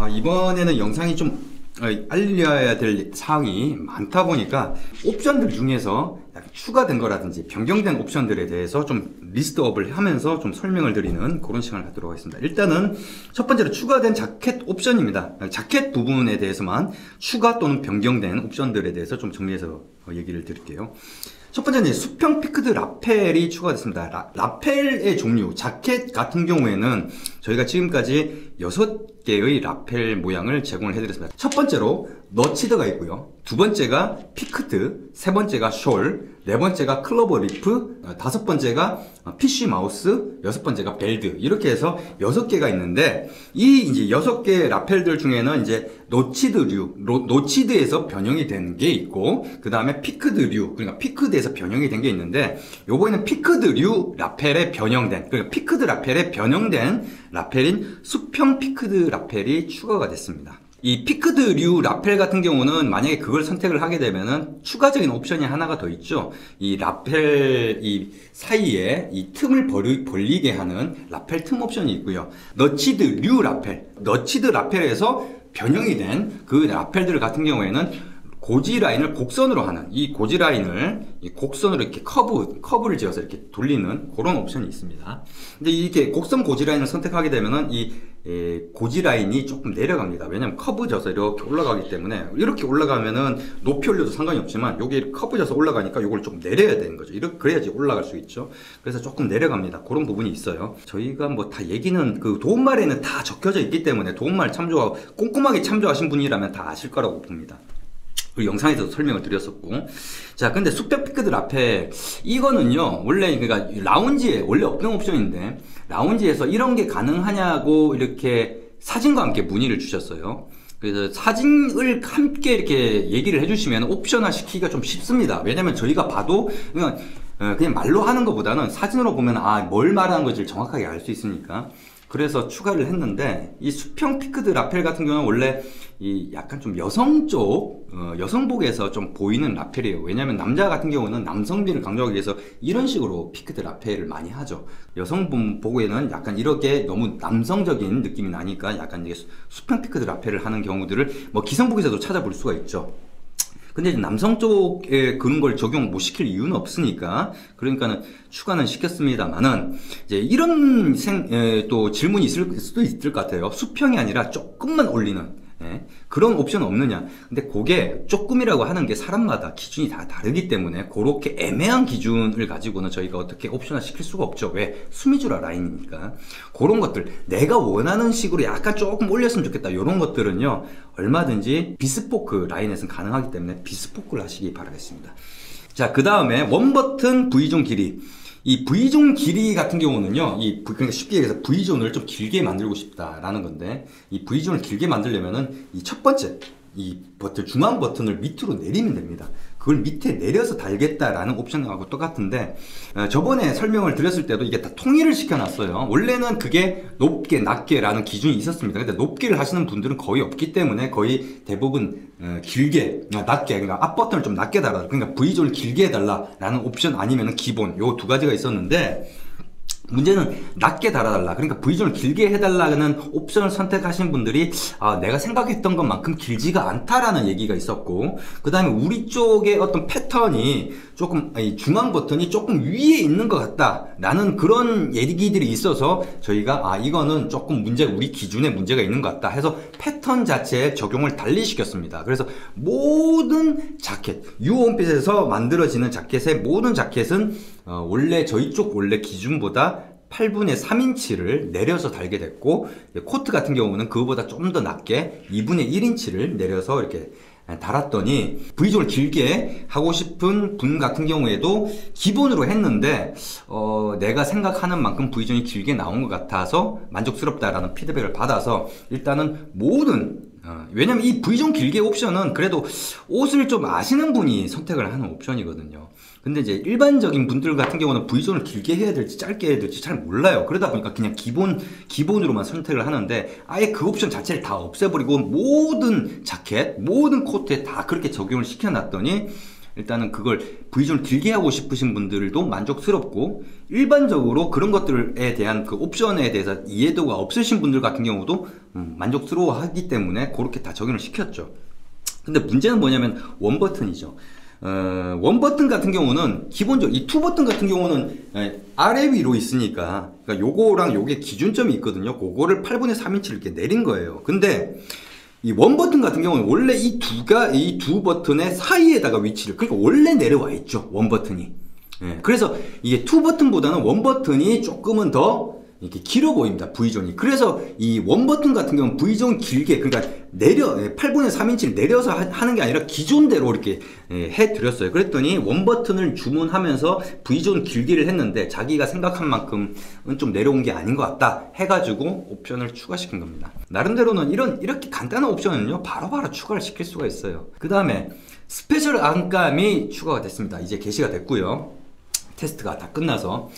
이번에는 영상이 좀 알려야 될 사항이 많다 보니까 옵션들 중에서 약간 추가된 거라든지 변경된 옵션들에 대해서 좀 리스트업을 하면서 좀 설명을 드리는 그런 시간을 갖도록 하겠습니다. 일단은 첫 번째로 추가된 자켓 옵션입니다. 자켓 부분에 대해서만 추가 또는 변경된 옵션들에 대해서 좀 정리해서 얘기를 드릴게요. 첫 번째는 수평 피크드 라펠이 추가됐습니다. 라펠의 종류, 자켓 같은 경우에는 저희가 지금까지 6개의 라펠 모양을 제공을 해드렸습니다. 첫 번째로 너치드가 있고요. 두 번째가 피크드, 세 번째가 숄, 네 번째가 클로버 리프, 다섯 번째가 PC 마우스, 여섯 번째가 벨드, 이렇게 해서 6개가 있는데, 이 이제 6개 라펠들 중에는 이제 노치드류, 노치드에서 변형이 된 게 있고, 그 다음에 피크드류, 그러니까 피크드에서 변형이 된 게 있는데, 요번에는 피크드류 라펠에 변형된, 그러니까 피크드 라펠에 변형된 라펠인 수평 피크드 라펠이 추가가 됐습니다. 이 피크드류 라펠 같은 경우는 만약에 그걸 선택을 하게 되면은 추가적인 옵션이 하나가 더 있죠. 이 라펠 이 사이에 이 틈을 벌리게 하는 라펠 틈 옵션이 있고요. 너치드류 라펠, 너치드 라펠에서 변형이 된 그 라펠들 같은 경우에는 고지 라인을 곡선으로 하는, 이 고지 라인을 이 곡선으로 이렇게 커브를 지어서 이렇게 돌리는 그런 옵션이 있습니다. 근데 이렇게 곡선 고지 라인을 선택하게 되면은 이 고지 라인이 조금 내려갑니다. 왜냐면 커브져서 이렇게 올라가기 때문에, 이렇게 올라가면은 높이 올려도 상관이 없지만 여기 커브져서 올라가니까 이걸 조금 내려야 되는 거죠. 이렇게 그래야지 올라갈 수 있죠. 그래서 조금 내려갑니다. 그런 부분이 있어요. 저희가 뭐 다 얘기는 그 도움말에는 다 적혀져 있기 때문에 도움말 꼼꼼하게 참조하신 분이라면 다 아실 거라고 봅니다. 그 영상에서도 설명을 드렸었고. 자, 근데 수평 피크드 라펠, 이거는요, 원래, 그러니까, 라운지에, 원래 없던 옵션인데, 라운지에서 이런 게 가능하냐고, 이렇게 사진과 함께 문의를 주셨어요. 그래서 사진을 함께 이렇게 얘기를 해주시면 옵션화 시키기가 좀 쉽습니다. 왜냐면 저희가 봐도, 그냥 말로 하는 것보다는 사진으로 보면, 뭘 말하는 건지 정확하게 알 수 있으니까. 그래서 추가를 했는데, 이 수평 피크드 라펠 같은 경우는 원래 이 약간 좀 여성 쪽, 여성복에서 좀 보이는 라펠이에요. 왜냐면 남자 같은 경우는 남성미를 강조하기 위해서 이런 식으로 피크드 라펠을 많이 하죠. 여성복에는 약간 이렇게 너무 남성적인 느낌이 나니까 약간 이게 수평 피크드 라펠을 하는 경우들을 뭐 기성복에서도 찾아볼 수가 있죠. 근데 남성 쪽에 그런 걸 적용 못 시킬 이유는 없으니까, 그러니까는 추가는 시켰습니다만은, 이제 이런 또 질문이 있을 수도 있을 것 같아요. 수평이 아니라 조금만 올리는, 그런 옵션 없느냐. 근데 그게 조금이라고 하는 게 사람마다 기준이 다 다르기 때문에 그렇게 애매한 기준을 가지고는 저희가 어떻게 옵션화 시킬 수가 없죠. 왜? 수미주라 라인이니까. 그런 것들, 내가 원하는 식으로 약간 조금 올렸으면 좋겠다, 이런 것들은요, 얼마든지 비스포크 라인에서는 가능하기 때문에 비스포크를 하시기 바라겠습니다. 자, 그 다음에 원버튼 V존 길이. 이 V존 길이 같은 경우는요, 그러니까 쉽게 얘기해서 V존을 좀 길게 만들고 싶다라는 건데, 이 V존을 길게 만들려면은 이 첫 번째, 이 버튼, 중앙 버튼을 밑으로 내리면 됩니다. 그걸 밑에 내려서 달겠다라는 옵션하고 똑같은데, 저번에 설명을 드렸을 때도 이게 다 통일을 시켜놨어요. 원래는 그게 높게, 낮게라는 기준이 있었습니다. 근데 높게를 하시는 분들은 거의 없기 때문에 거의 대부분 길게, 낮게, 그러니까 앞 버튼을 좀 낮게 달아. 그러니까 V존을 길게 해달라라는 옵션 아니면은 기본, 요 두 가지가 있었는데, 문제는 낮게 달아달라, 그러니까 V존을 길게 해달라는 옵션을 선택하신 분들이 내가 생각했던 것만큼 길지가 않다라는 얘기가 있었고, 그 다음에 우리 쪽의 어떤 패턴이 조금 중앙 버튼이 조금 위에 있는 것 같다라는 그런 얘기들이 있어서 저희가 이거는 조금 우리 기준에 문제가 있는 것 같다 해서 패턴 자체에 적용을 달리 시켰습니다. 그래서 모든 자켓, 유홈핏에서 만들어지는 자켓의 모든 자켓은 원래 저희 쪽 원래 기준보다 8분의 3인치를 내려서 달게 됐고, 코트 같은 경우는 그거보다 좀 더 낮게 2분의 1인치를 내려서 이렇게 달았더니, V존을 길게 하고 싶은 분 같은 경우에도 기본으로 했는데 내가 생각하는 만큼 V존이 길게 나온 것 같아서 만족스럽다라는 피드백을 받아서 일단은 모든, 왜냐면 이 V존 길게 옵션은 그래도 옷을 좀 아시는 분이 선택을 하는 옵션이거든요. 근데 이제 일반적인 분들 같은 경우는 V존을 길게 해야 될지 짧게 해야 될지 잘 몰라요. 그러다 보니까 그냥 기본으로만 선택을 하는데, 아예 그 옵션 자체를 다 없애버리고 모든 자켓, 모든 코트에 다 그렇게 적용을 시켜놨더니 일단은 그걸 V존을 길게 하고 싶으신 분들도 만족스럽고, 일반적으로 그런 것들에 대한 그 옵션에 대해서 이해도가 없으신 분들 같은 경우도 만족스러워 하기 때문에 그렇게 다 적용을 시켰죠. 근데 문제는 뭐냐면 원 버튼이죠. 원 버튼 같은 경우는 기본적으로 이 투 버튼 같은 경우는 아래 위로 있으니까, 그러니까 요거랑 요게 기준점이 있거든요. 그거를 8분의 3인치를 이렇게 내린 거예요. 근데 이 원 버튼 같은 경우는 원래 이 두 버튼의 사이에다가 위치를, 그러니까 원래 내려와 있죠, 원 버튼이. 예, 그래서 이게 투 버튼보다는 원 버튼이 조금은 더 이렇게 길어 보입니다, V존이. 그래서 이 원 버튼 같은 경우는 V존 길게, 그러니까 8분의 3인치를 내려서 하는 게 아니라 기존대로 이렇게 해드렸어요. 그랬더니 원 버튼을 주문하면서 V존 길기를 했는데 자기가 생각한 만큼은 좀 내려온 게 아닌 것 같다 해가지고 옵션을 추가시킨 겁니다. 나름대로는 이렇게 간단한 옵션은요, 바로바로 추가를 시킬 수가 있어요. 그 다음에 스페셜 안감이 추가가 됐습니다. 이제 게시가 됐고요. 테스트가 다 끝나서.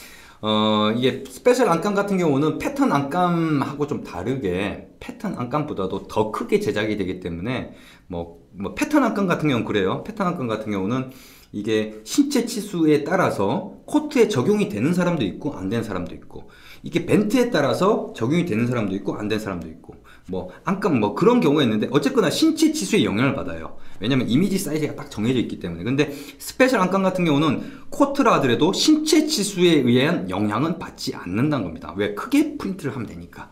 이게 스페셜 안감 같은 경우는 패턴 안감하고 좀 다르게 패턴 안감보다도 더 크게 제작이 되기 때문에 뭐 패턴 안감 같은 경우는 그래요. 패턴 안감 같은 경우는 이게 신체 치수에 따라서 코트에 적용이 되는 사람도 있고 안 되는 사람도 있고, 이게 벤트에 따라서 적용이 되는 사람도 있고 안 되는 사람도 있고, 뭐 안감 뭐 그런 경우가 있는데 어쨌거나 신체 치수에 영향을 받아요. 왜냐면 이미지 사이즈가 딱 정해져 있기 때문에. 근데 스페셜 안감 같은 경우는 코트라 하더라도 신체 치수에 의한 영향은 받지 않는다는 겁니다. 왜? 크게 프린트를 하면 되니까.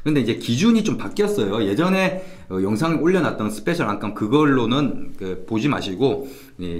근데 이제 기준이 좀 바뀌었어요. 예전에 영상을 올려놨던 스페셜 안감 그걸로는 보지 마시고,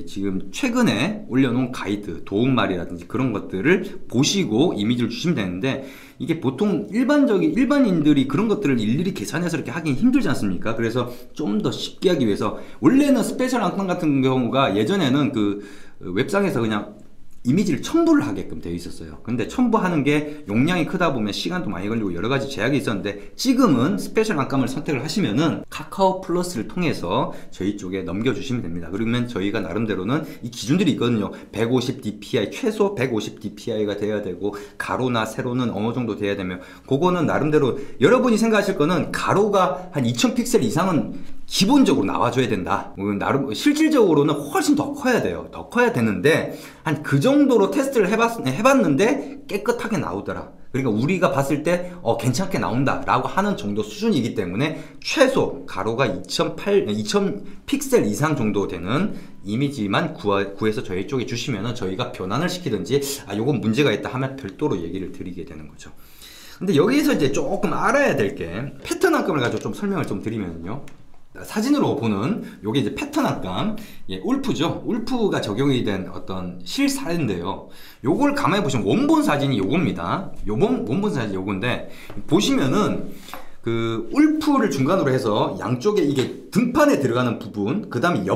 지금 최근에 올려놓은 가이드, 도움말이라든지 그런 것들을 보시고 이미지를 주시면 되는데, 이게 보통 일반인들이 그런 것들을 일일이 계산해서 이렇게 하긴 힘들지 않습니까? 그래서 좀 더 쉽게 하기 위해서, 원래는 스페셜 안감 같은 경우가 예전에는 그 웹상에서 그냥 이미지를 첨부를 하게끔 되어 있었어요. 근데 첨부하는 게 용량이 크다 보면 시간도 많이 걸리고 여러 가지 제약이 있었는데, 지금은 스페셜 안감을 선택을 하시면은 카카오 플러스를 통해서 저희 쪽에 넘겨주시면 됩니다. 그러면 저희가 나름대로는 이 기준들이 있거든요. 150 dpi, 최소 150 dpi가 돼야 되고, 가로나 세로는 어느 정도 돼야 되며, 그거는 나름대로 여러분이 생각하실 거는 가로가 한 2000 픽셀 이상은 기본적으로 나와줘야 된다. 나름 실질적으로는 훨씬 더 커야 돼요. 더 커야 되는데 한 그 정도로 테스트를 해봤는데 깨끗하게 나오더라. 그러니까 우리가 봤을 때 괜찮게 나온다 라고 하는 정도 수준이기 때문에 최소 가로가 2000 픽셀 이상 정도 되는 이미지만 구해서 저희 쪽에 주시면은 저희가 변환을 시키든지 요건 문제가 있다 하면 별도로 얘기를 드리게 되는 거죠. 근데 여기서 이제 조금 알아야 될 게, 패턴 안감을 가지고 좀 설명을 좀 드리면요, 사진으로 보는 요게 이제 패턴 안감, 울프죠. 울프가 적용이 된 어떤 실사인데요. 요걸 가만히 보시면 원본 사진이 요겁니다. 원본 사진이 요건데, 보시면은 그 울프를 중간으로 해서 양쪽에 이게 등판에 들어가는 부분, 그 다음에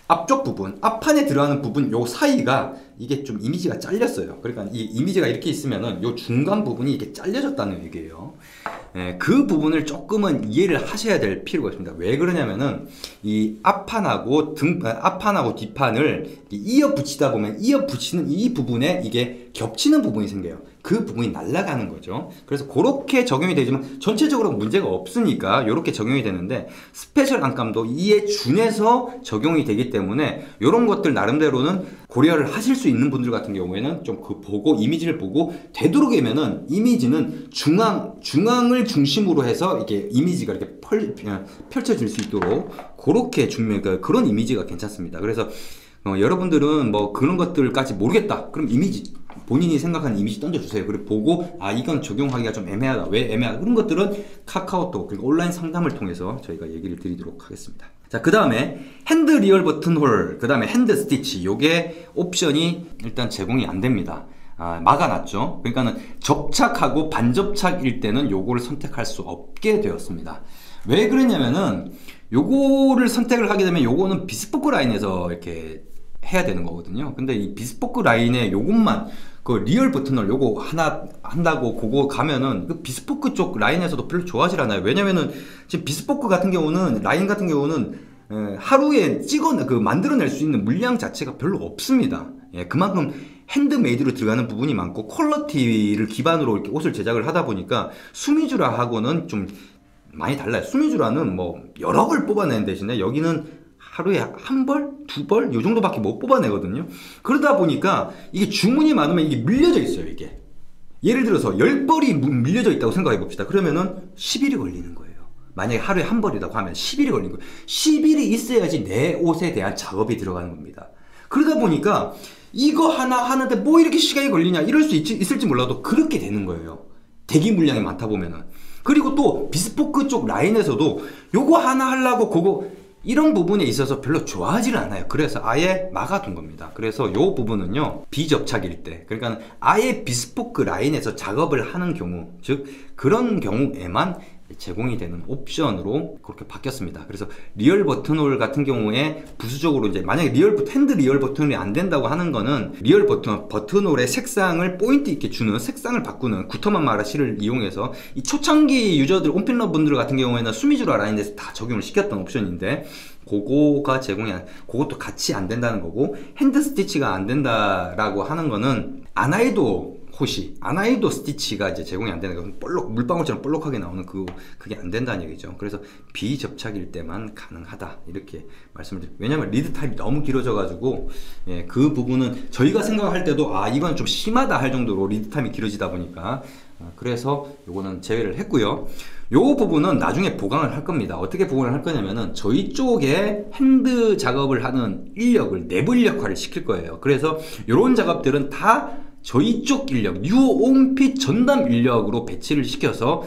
앞쪽 부분, 앞판에 들어가는 부분, 요 사이가 이게 좀 이미지가 잘렸어요. 그러니까 이 이미지가 이렇게 있으면은 요 중간 부분이 이렇게 잘려졌다는 얘기예요. 그 부분을 조금은 이해를 하셔야 될 필요가 있습니다. 왜 그러냐면은 이 앞판하고 뒷판을 이어 붙이다 보면 이어 붙이는 이 부분에 이게 겹치는 부분이 생겨요. 그 부분이 날아가는 거죠. 그래서 그렇게 적용이 되지만 전체적으로 문제가 없으니까 이렇게 적용이 되는데, 스페셜 안감도 이에 준해서 적용이 되기 때문에 이런 것들 나름대로는 고려를 하실 수 있는 분들 같은 경우에는 좀 이미지를 보고, 되도록이면은 이미지는 중앙을 중심으로 해서 이렇게 이미지가 이렇게 펼쳐질 수 있도록 그렇게 그런 이미지가 괜찮습니다. 그래서 여러분들은 뭐 그런 것들까지 모르겠다, 그럼 이미지 본인이 생각하는 이미지 던져주세요. 그리고 보고 이건 적용하기가 좀 애매하다, 왜 애매하다, 그런 것들은 카카오톡 그리고 온라인 상담을 통해서 저희가 얘기를 드리도록 하겠습니다. 자, 그 다음에 핸드 리얼 버튼 홀, 그 다음에 핸드 스티치, 요게 옵션이 일단 제공이 안 됩니다. 막아놨죠. 그러니까는 접착하고 반접착일 때는 요거를 선택할 수 없게 되었습니다. 왜 그러냐면은 요거를 선택을 하게 되면 요거는 비스포크 라인에서 이렇게 해야 되는 거거든요. 근데 이 비스포크 라인에 요것만, 그 리얼 버튼을 요거 하나 한다고 그거 가면은 그 비스포크 쪽 라인에서도 별로 좋아하지 않아요. 왜냐면은 지금 비스포크 같은 경우는, 라인 같은 경우는 하루에 만들어낼 수 있는 물량 자체가 별로 없습니다. 그만큼 핸드메이드로 들어가는 부분이 많고, 퀄러티를 기반으로 이렇게 옷을 제작을 하다 보니까 수미주라하고는 좀 많이 달라요. 수미주라는 뭐 여러 걸 뽑아내는 대신에 여기는 하루에 한 벌, 두 벌, 요 정도밖에 못 뽑아내거든요. 그러다 보니까 이게 주문이 많으면 이게 밀려져 있어요, 이게. 예를 들어서 10벌이 밀려져 있다고 생각해 봅시다. 그러면은 10일이 걸리는 거예요. 만약에 하루에 한 벌이라고 하면 10일이 걸리는 거예요. 10일이 있어야지 내 옷에 대한 작업이 들어가는 겁니다. 그러다 보니까 이거 하나 하는데 뭐 이렇게 시간이 걸리냐 이럴 수 있을지 몰라도 그렇게 되는 거예요. 대기 물량이 많다 보면은. 그리고 또 비스포크 쪽 라인에서도 요거 하나 하려고 그거 이런 부분에 있어서 별로 좋아하지는 않아요. 그래서 아예 막아둔 겁니다. 그래서 요 부분은요, 비접착일 때, 그러니까 아예 비스포크 라인에서 작업을 하는 경우, 즉 그런 경우에만 제공이 되는 옵션으로 그렇게 바뀌었습니다. 그래서 리얼 버튼홀 같은 경우에 부수적으로 이제 만약에 핸드 리얼 버튼홀이 안 된다고 하는 거는 리얼 버튼홀의 색상을 포인트 있게 주는 색상을 바꾸는 구터만마라 실을 이용해서 이 초창기 유저들 온필러 분들 같은 경우에는 수미주라 라인에서 다 적용을 시켰던 옵션인데 그거가 그것도 같이 안 된다는 거고, 핸드 스티치가 안 된다라고 하는 거는 아나이도 스티치가 이제 제공이 안 되는 거, 물방울처럼 볼록하게 나오는 그게 안 된다는 얘기죠. 그래서 비접착일 때만 가능하다, 이렇게 말씀을 드립니다. 왜냐면 리드 타임이 너무 길어져가지고, 예, 그 부분은 저희가 생각할 때도 이건 좀 심하다 할 정도로 리드 타임이 길어지다 보니까, 그래서 요거는 제외를 했고요. 요 부분은 나중에 보강을 할 겁니다. 어떻게 보강을 할 거냐면은 저희 쪽에 핸드 작업을 하는 인력을 내부 인력화를 시킬 거예요. 그래서 요런 작업들은 다 저희 쪽 인력, 뉴온핏 전담 인력으로 배치를 시켜서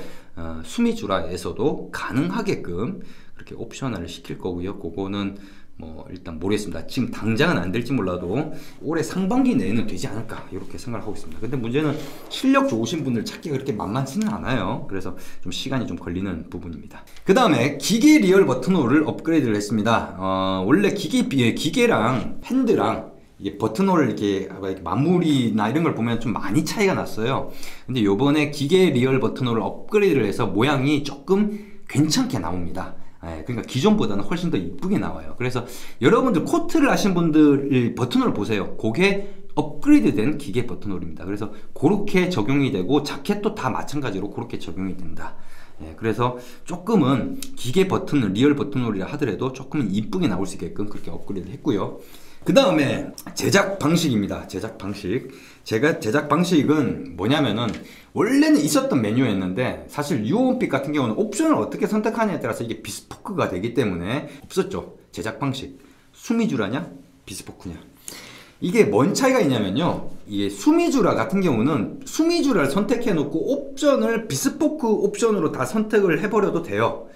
수미주라에서도 가능하게끔 그렇게 옵션을 시킬 거고요. 그거는 뭐 일단 모르겠습니다. 지금 당장은 안 될지 몰라도 올해 상반기 내에는 되지 않을까, 이렇게 생각을 하고 있습니다. 근데 문제는 실력 좋으신 분들 찾기가 그렇게 만만치는 않아요. 그래서 좀 시간이 좀 걸리는 부분입니다. 그 다음에 기계 리얼 버튼홀을 업그레이드를 했습니다. 원래 기계랑 핸드랑 이게 버튼홀 이렇게 마무리나 이런 걸 보면 좀 많이 차이가 났어요. 근데 요번에 기계 리얼 버튼홀을 업그레이드를 해서 모양이 조금 괜찮게 나옵니다. 그러니까 기존보다는 훨씬 더 이쁘게 나와요. 그래서 여러분들 코트를 하신 분들 버튼홀을 보세요. 그게 업그레이드 된 기계 버튼홀입니다. 그래서 그렇게 적용이 되고, 자켓도 다 마찬가지로 그렇게 적용이 된다. 그래서 조금은 기계 버튼홀, 리얼 버튼홀이라 하더라도 조금은 이쁘게 나올 수 있게끔 그렇게 업그레이드 했고요. 그 다음에 제작 방식입니다. 제작 방식은 뭐냐면은 원래는 있었던 메뉴였는데, 사실 유온핏 같은 경우는 옵션을 어떻게 선택하냐에 따라서 이게 비스포크가 되기 때문에 없었죠. 제작 방식, 수미주라냐 비스포크냐, 이게 뭔 차이가 있냐면요, 이게 수미주라 같은 경우는 수미주라를 선택해 놓고 옵션을 비스포크 옵션으로 다 선택을 해버려도 돼요.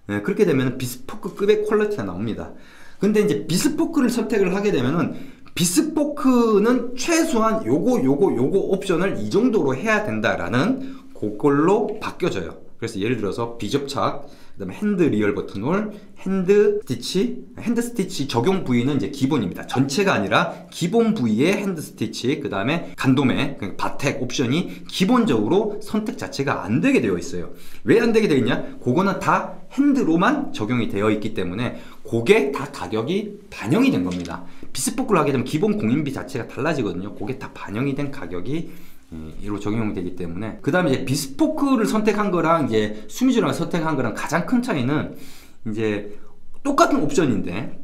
그렇게 되면 비스포크급의 퀄리티가 나옵니다. 근데 이제 비스포크를 선택을 하게 되면은, 비스포크는 최소한 요거 옵션을 이 정도로 해야 된다라는 그걸로 바뀌어져요. 그래서 예를 들어서 비접착, 그 다음에 핸드 리얼 버튼홀, 핸드 스티치 적용 부위는 이제 기본입니다. 전체가 아니라 기본 부위의 핸드 스티치, 그 다음에 간도매, 바텍 옵션이 기본적으로 선택 자체가 안 되게 되어 있어요. 왜 안 되게 되어 있냐? 그거는 다 핸드로만 적용이 되어 있기 때문에 그게 다 가격이 반영이 된 겁니다. 비스포크를 하게 되면 기본 공인비 자체가 달라지거든요. 그게 다 반영이 된 가격이 이로 적용되기 때문에. 그 다음에 이제 비스포크를 선택한 거랑 이제 수미주라를 선택한 거랑 가장 큰 차이는, 이제 똑같은 옵션인데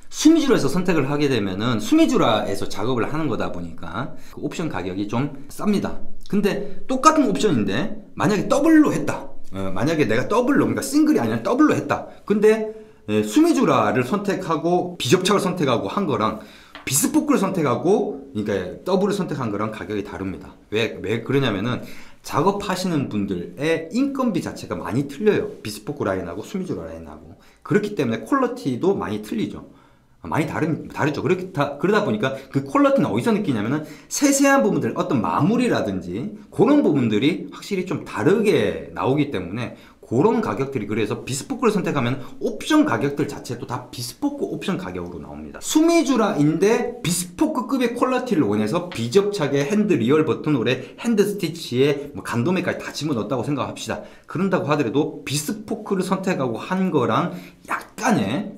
수미주라에서 선택을 하게 되면은 수미주라에서 작업을 하는 거다 보니까 그 옵션 가격이 좀 쌉니다. 근데 똑같은 옵션인데 만약에 더블로 했다, 만약에 내가 그러니까 싱글이 아니라 더블로 했다, 근데 수미주라를 선택하고 비접착을 선택하고 한 거랑 비스포크를 선택하고, 그러니까 더블을 선택한 거랑 가격이 다릅니다. 왜 그러냐면은 작업하시는 분들의 인건비 자체가 많이 틀려요. 비스포크 라인하고 수미주 라인하고. 그렇기 때문에 퀄리티도 많이 틀리죠. 많이 다르죠. 그러다 보니까 그 퀄리티는 어디서 느끼냐면은 세세한 부분들, 어떤 마무리라든지 그런 부분들이 확실히 좀 다르게 나오기 때문에 그런 가격들이, 그래서 비스포크를 선택하면 옵션 가격들 자체도 다 비스포크 옵션 가격으로 나옵니다. 수미주라인데 비스포크급의 퀄리티를 원해서 비접착의 핸드 리얼 버튼홀에 핸드 스티치에 뭐 간도매까지 다 집어넣었다고 생각합시다. 그런다고 하더라도 비스포크를 선택하고 한 거랑 약간의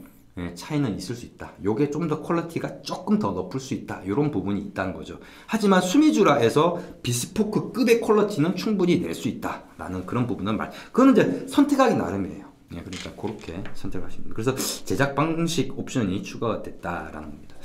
차이는 있을 수 있다. 요게 좀 더 퀄리티가 조금 더 높을 수 있다. 이런 부분이 있다는 거죠. 하지만 수미주라에서 비스포크급의 퀄리티는 충분히 낼 수 있다 라는 그런 부분은 그거는 이제 선택하기 나름이에요. 예, 그러니까 그렇게 선택하시면 됩니다. 그래서 제작 방식 옵션이 추가됐다라는 겁니다.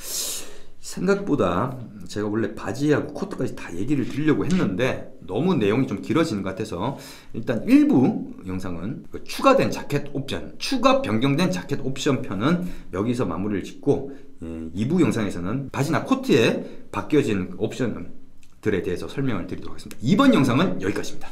생각보다 제가 원래 바지하고 코트까지 다 얘기를 드리려고 했는데 너무 내용이 좀 길어지는 것 같아서 일단 일부 영상은 그 추가된 자켓 옵션, 추가 변경된 자켓 옵션 편은 여기서 마무리를 짓고 2부 영상에서는 바지나 코트에 바뀌어진 옵션들에 대해서 설명을 드리도록 하겠습니다. 이번 영상은 여기까지입니다.